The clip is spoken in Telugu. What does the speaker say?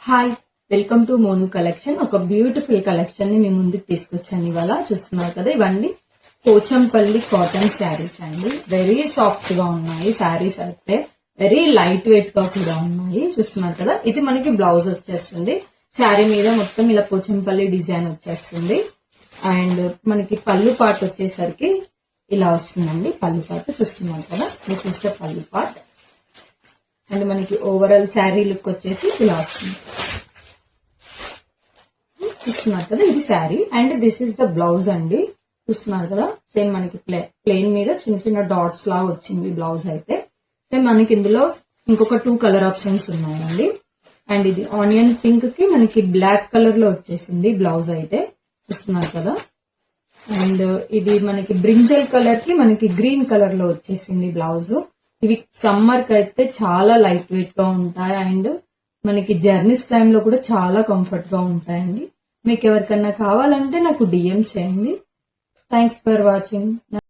Hi, welcome to Monu collection. ఒక బ్యూటిఫుల్ కలెక్షన్ ని మీ ముందుకు తీసుకొచ్చాను. ఇవాళ చూస్తున్నారు కదా, ఇవన్నీ పోచంపల్లి కాటన్ శారీస్ అండి. వెరీ సాఫ్ట్ గా ఉన్నాయి శారీస్ అయితే, వెరీ లైట్ వెయిట్ గా కూడా ఉన్నాయి. చూస్తున్నారు కదా, ఇది మనకి బ్లౌజ్ వచ్చేస్తుంది. శారీ మీద మొత్తం ఇలా పోచంపల్లి డిజైన్ వచ్చేస్తుంది. అండ్ మనకి పళ్ళు పార్ట్ వచ్చేసరికి ఇలా వస్తుందండి. పళ్ళు పార్ట్ చూస్తున్నారు కదా, దిస్ ఇస్ ద పళ్ళు పార్ట్. అండ్ మనకి ఓవరాల్ శారీ లుక్ వచ్చేసి ఇలా వస్తుంది. చూస్తున్నారు కదా, ఇది sari and this is the blouse అండి. చూస్తున్నారు కదా, సేమ్ మనకి ప్లెయిన్ మీద చిన్న చిన్న డాట్స్ లా వచ్చింది బ్లౌజ్ అయితే. సేమ్ మనకి ఇందులో ఇంకొక 2 కలర్ ఆప్షన్స్ ఉన్నాయండి. అండ్ ఇది ఆనియన్ పింక్ కి మనకి బ్లాక్ కలర్ లో వచ్చేసింది బ్లౌజ్ అయితే. చూస్తున్నారు కదా, అండ్ ఇది మనకి బ్రింజల్ కలర్ కి మనకి గ్రీన్ కలర్ లో వచ్చేసింది బ్లౌజ్. ఇవి సమ్మర్ కి అయితే చాలా లైట్ వెయిట్ గా ఉంటాయి అండ్ మనకి జర్నీస్ టైంలో కూడా చాలా కంఫర్ట్ గా ఉంటాయండి. మీకు ఎవరికన్నా కావాలంటే నాకు డిఎం చేయండి. Thanks for watching.